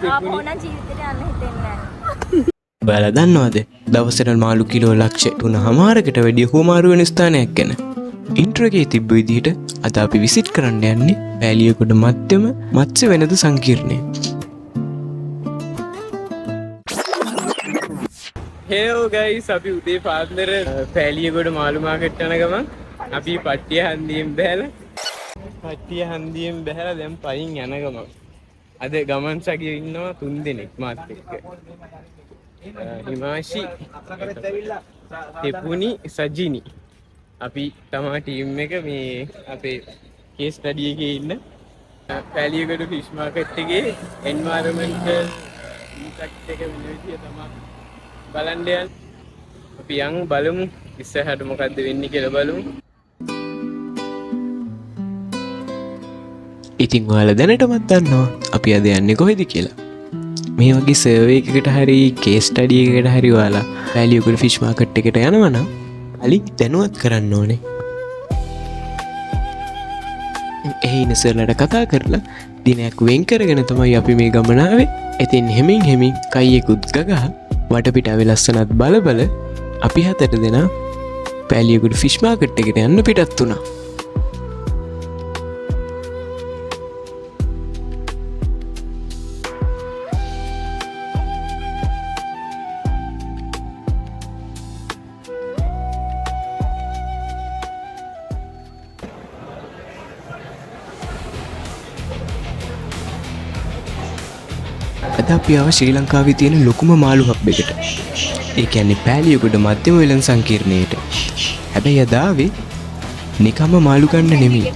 ආපහුන ජීවිතේට යන්න හිතෙන්නේ නැහැ. ඔයාලා දන්නවද දවසට මාළු කිලෝ ලක්ෂ 3.5කට වැඩිය හුවමාරු වෙන ස්ථානයක් ගැන? ඉන්ට්‍රෝ එකේ තිබ්බ විදිහට අද අපි විසිට් කරන්න යන්නේ පෑලියගොඩ මධ්‍යම මත්ස්‍ය වෙළඳ සංකීර්ණය. Hello guys, අපි උදේ පාන්දර පෑලියගොඩ මාළු මාකට් යන ගමන් අපි පට්ටිය හන්දියෙන් බැහැලා දැන් පයින් යන ගමන් අද ගමන් සගිය ඉන්නවා 3 දෙනෙක් මාත් එක්ක. හිමාෂි, තෙපුනි, සජිනි. අපි තමා ටීම් එක මේ අපේ කේස් ස්ටඩි එකේ ඉන්න පෑලියගොඩ ෆිෂ් මාකට් එකේ එන්වයරන්මන්ටල් ඉම්පැක්ට් එක වෙන විදිය තමයි බලන්න යන්න. අපි යන් බලමු ඉස්සරහට මොකද්ද වෙන්නේ කියලා බලමු. ඉතින් ඔයාලා දැනටමත් දන්නවා අපි අද යන්නේ කොහෙද කියලා. මේ වගේ සර්වේ එකකට හරි කේස් ස්ටඩි එකකට හරි ඔයාලා පෑලියගොඩ ෆිෂ් මාකට් එකට යනවා නම් කලින් දැනුවත් කරන්න ඕනේ. එහින සර්ලට කතා කරලා දිනයක් වෙන් කරගෙන තමයි අපි මේ ගමන ආවේ. ඉතින් හෙමින් කයියෙකුත් ගගහ වටපිටාවේ ලස්සනත් බල අපි 7 දෙනා පෑලියගොඩ ෆිෂ් මාකට් එකට යන්න පිටත් වුණා. අද අපි ආව ශ්‍රී ලංකාවේ තියෙන ලොකුම මාළු හබ් එකට. ඒ කියන්නේ පෑලියගොඩ මධ්‍යම වෙළඳ සංකීර්ණයට. හැබැයි අද ආවේ නිකම්ම මාළු ගන්න නෙමෙයි.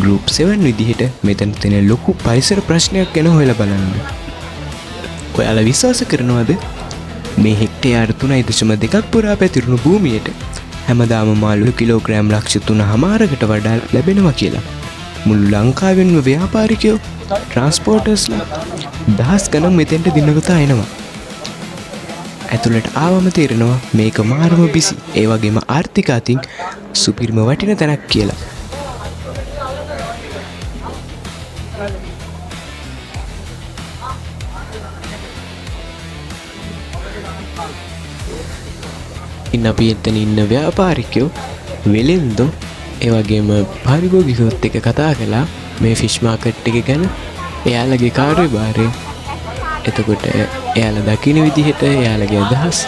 ගෲප් 7 විදිහට මෙතන තියෙන ලොකු පරිසර ප්‍රශ්නයක් ගැන හොයලා බලන්න. ඔයාලා විශ්වාස කරනවද මේ හෙක්ටයාර් 3.2ක් පුරා පැතිරුණු භූමියට හැමදාම මාළු කිලෝග්‍රෑම් ලක්ෂ 3.5කට වඩා ලැබෙනවා කියලා? මුළු ලංකාවෙන්ම ව්‍යාපාරිකයෝ ට්‍රාන්ස්පෝර්ටර්ස්ලා දහස් ගණන් මෙතෙන්ට දිනගතා එනවා. ඇතුළට ආවම තේරෙනවා මේක මාරම බිසි, ඒ වගේම ආර්ථික අතින් සුපිරිම වටින තැනක් කියලා. ඉන්න අපි එතන ඉන්න ව්‍යාපාරිකයෝ වෙලෙන්දෝ ඒ වගේම පාරිභෝගිකයොත් එක්ක කතා කළා මේ ෆිෂ් මාකට් එක ගැන, එයාලගේ කාර්යභාරය, එතකොට එයාලා දකින විදිහට එයාලගේ අදහස්.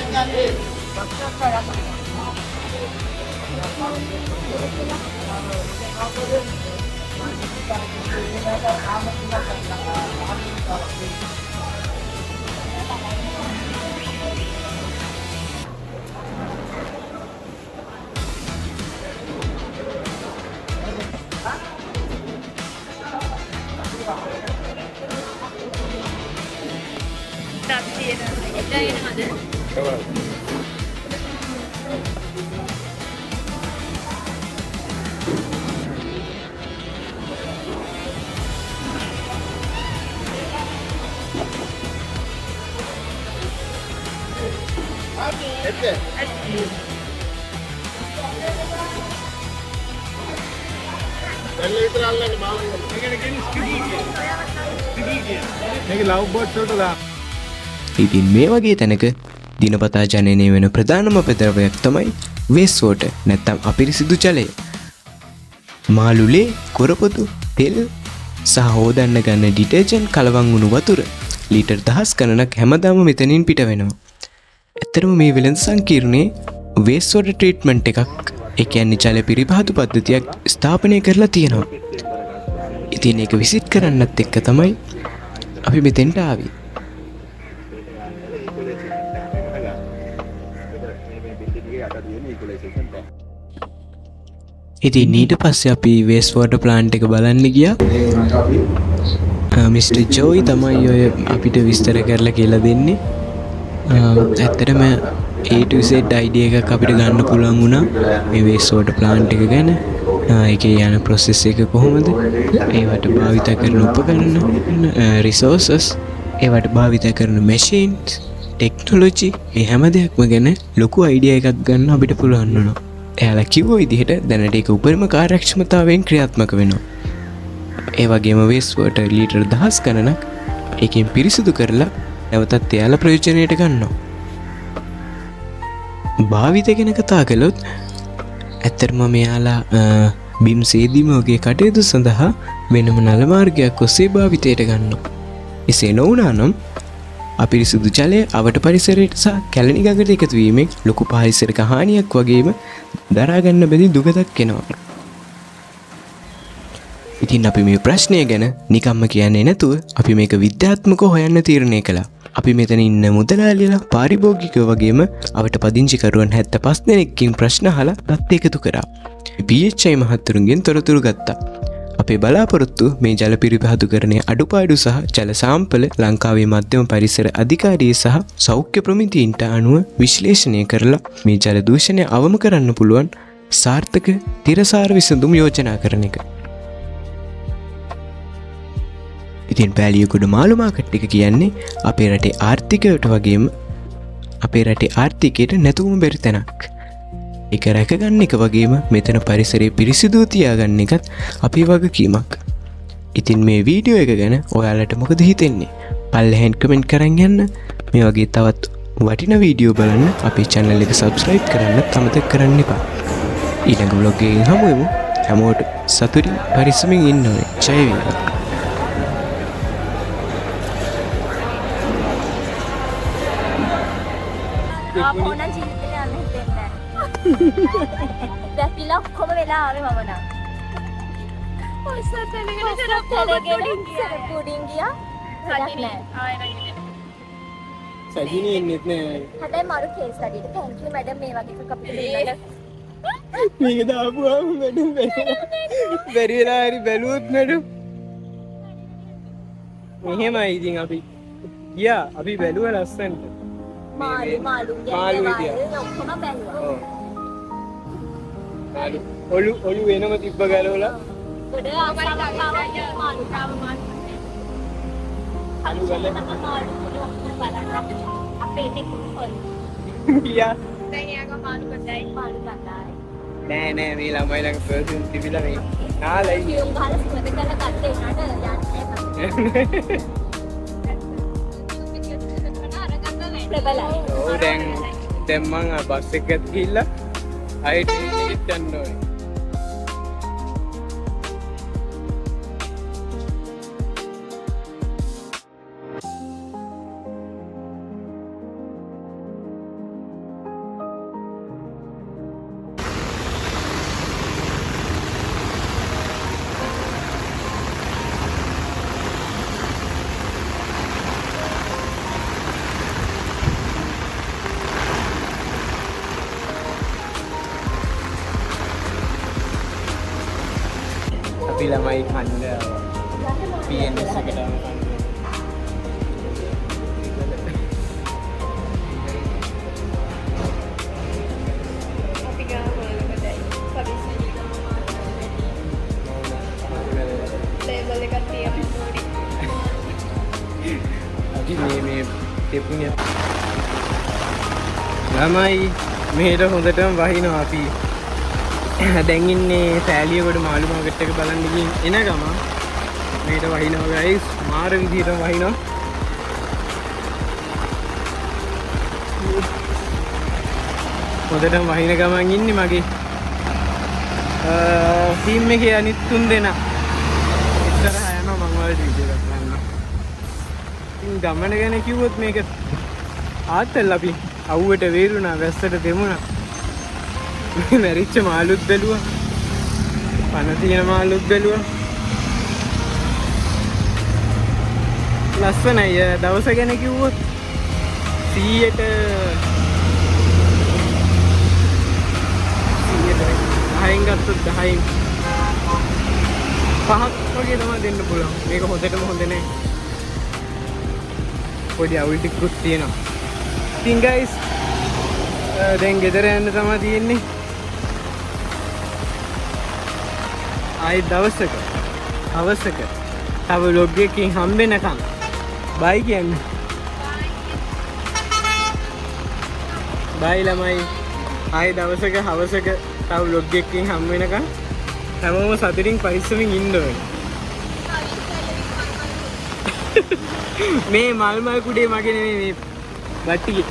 ඉතින් මේ වගේ තැනක දිනපතා ජනනය වෙන ප්‍රධානම ප්‍රද්‍රව්‍යයක් තමයි වේස්ට් වෝටර්, නැත්නම් අපිරිසිදු ජලය. මාළුලේ, කොරපොතු, තෙල් සහ හොදන්න ගන්න ඩිටර්ජන්ට් කලවම් වුණු වතුර ලීටර් දහස් ගණනක් හැමදාම මෙතනින් පිට වෙනවා. ඇත්තටම මේ වෙළඳ සංකීර්ණයේ වේස්ට් වෝටර් ට්‍රීට්මන්ට් එකක්, ඒ කියන්නේ ජල පිරිපහදු පද්ධතියක් ස්ථාපනය කරලා තියෙනවා. ඉතින් ඒක විසිට් කරන්නත් එක්ක තමයි අපි මෙතෙන්ට ආවේ. ඉතින් ඊට පස්සේ අපි වේස්ට් වෝටර් ප්ලාන්ට් එක බලන්න ගියා. මිස්ටර් ජෝයි තමයි ඔය අපිට විස්තර කරලා කියලා දෙන්නේ. ඇත්තටම A to Z idea එකක් අපිට ගන්න පුළුවන් වුණා මේ වේස්ට් වෝටර් ප්ලාන්ට් එක ගැන. ඒකේ යන process එක කොහොමද? ඒවට භාවිත කරන උපකරණ, resources, ඒවට භාවිත කරන machines, technology, මේ හැම දෙයක්ම ගැන ලොකු idea එකක් ගන්න අපිට පුළුවන් වුණා. එයාලා කිව්ව විදිහට දැනට ඒක උපරිම කාර්යක්ෂමතාවයෙන් ක්‍රියාත්මක වෙනවා. ඒ වගේම වේස්ට් වෝටර් ලීටර් දහස් ගණනක් ඒකෙන් පිරිසිදු කරලා නැවතත් එයාලා ප්‍රයෝජනයට ගන්නවා. භාවිත ගැන කතා කළොත් ඇත්තරම මෙයාලා බිම් සේදීම වගේ කටයුතු සඳහා වෙනම නල මාර්ගයක් ඔස්සේ භාවිතයට ගන්නවා. එසේ නොවුනා නම් අපිරිසුදු ජලය අවට පරිසරයට සහ කැලණි ගඟට එකතු වීමෙන් ලොකු පාරිසරික හානියක් වගේම දරාගන්න බැරි දුගතක් එනවා. ඉතින් අපි මේ ප්‍රශ්නය ගැන නිකම්ම කියන්නේ නැතුව අපි මේක විද්‍යාත්මකව හොයන්න තීරණය කළා. අපි මෙතන ඉන්න මුදලාලියලා පාරිභෝගිකයෝ වගේම අවට පදිංචිකරුවන් 75 දෙනෙක්ගෙන් ප්‍රශ්න අහලා තත් එකතු කරා. PHI මහත්තුරුන්ගෙන් තොරතුරු ගත්තා. අපේ බලාපොරොත්තු මේ ජල පිරිපහදුකරණයේ අඩුපාඩු සහ ජල සාම්පල ලංකාවේ මධ්‍යම පරිසර අධිකාරිය සහ සෞඛ්‍ය ප්‍රමිතීන්ට අනුව විශ්ලේෂණය කරලා මේ ජල දූෂණය අවම කරන්න පුළුවන් සාර්ථක තිරසාර විසඳුම් යෝජනා කරන එක. ඉතින් පෑලියගොඩ මාළු මාකට් එක කියන්නේ අපේ රටේ ආර්ථිකයට වගේම අපේ රටේ ආර්ථිකයට නැතුවම බැරි තැනක්. ඒක රැකගන්න එක වගේම මෙතන පරිසරය පිරිසිදුව තියාගන්න එකත් අපේ වගකීමක්. ඉතින් මේ වීඩියෝ එක ගැන ඔයාලට මොකද හිතෙන්නේ? පල්ලෙහෙන් කමෙන්ට් කරන් යන්න. මේ වගේ තවත් වටිනා වීඩියෝ බලන්න අපේ channel එක subscribe කරන්න අමතක කරන්න එපා. ඊළඟ vlog එකකින් හමු වෙමු. හැමෝටම සතුටින් පරිස්සමින් ඉන්න ඕනේ. ජය වේවා. ආපහු නම් ජීවිතේ යන්න හිතෙන්නේ නැහැ. දැක්ිලා කොහොම වෙලා ආවේ මම නම්. පුඩින් ගියා. වැඩක් නැහැ. සජිනී ඉන්නෙත් නෑ. හැබැයි මරු කේස් ස්ටඩියට thank you madam මේ වගේ එකක් අපිට දෙන්නට. මේක දාපුවාම මැඩම් බැරි වෙලා හරි බැලුවොත් මැඩම්. මෙහෙමයි ඉතින් අපි ගියා අපි බැලුවා ලස්සනට. මාළු ඔක්කොම බැලුවා. ඔලු වෙනම තිබ්බ ගලවලා ගොඩ ආසාවක් ආවා මාළු මාළු අපේ ටිකල් ගියා. දැන් යාග මාළු කඩයි. නෑ නෑ මේ ළමයි ළඟ පර්ෆියුම් තිබිලා මේ නාලයි. ෆිල්ම් ගහලා ස්මද කරලා ගත්තේ නට ඔව් දැන් මං බස් එකකට ගිහිල්ලා ආයෙත් ටිකට් ගන්න ඕනේ. අපි ළමයි කන්න PNS එකට අපි ගාව වලකටයි ලේබල් එකක් තියන්න ඕනේ. මේ තෙපුණිය ළමයි මෙහෙට හොඳටම වහිනවා. අපි දැන් ඉන්නේ පෑලියගොඩ මාළු මාකට් එක බලන්න ගිහින් එන ගම මේට වහිනවා ගයිස්. මාර විදිහටම වහිනවා. හොඳටම වහින ගමන් ඉන්නේ මගේ ටීම් එකේ අනිත් 3 දෙනා. ඉස්සරහ යනවා මම වල වීඩියෝ එකක් ගන්න. ඉතින් ගමන ගැන කිව්වොත් මේක ආතල් අපි අවුවට වේරුණා වැස්සට දෙමුණා. මැරිච්ච මාළුත් බැලුවා. පණ තියෙන මාළුත් බැලුවා. ලස්සනයි. දවස ගැන කිව්වොත් 100ට 10න් ගත්තොත් 10න් 5ක් වගේ තමයි දෙන්න පුළුවන්. මේක හොඳටම හොඳ නෑ. පොඩි අවුල් ටිකකුත් තියෙනවා. ඉතින් guys දැන් ගෙදර යන්න තමයි තියෙන්නේ. ආයි දවසක අවසක තව vlog එකකින් හම්බෙනකම් බයි කියන්නේ. බයි ළමයි. ආයි දවසක හවසක තව vlog එකකින් හම්බ වෙනකම් හැමෝම සතුටින් පරිස්සමින් ඉන්න ඕනේ. මේ මල් කුඩේ මගේ නෙමෙයි මේ බට්ටිගේ.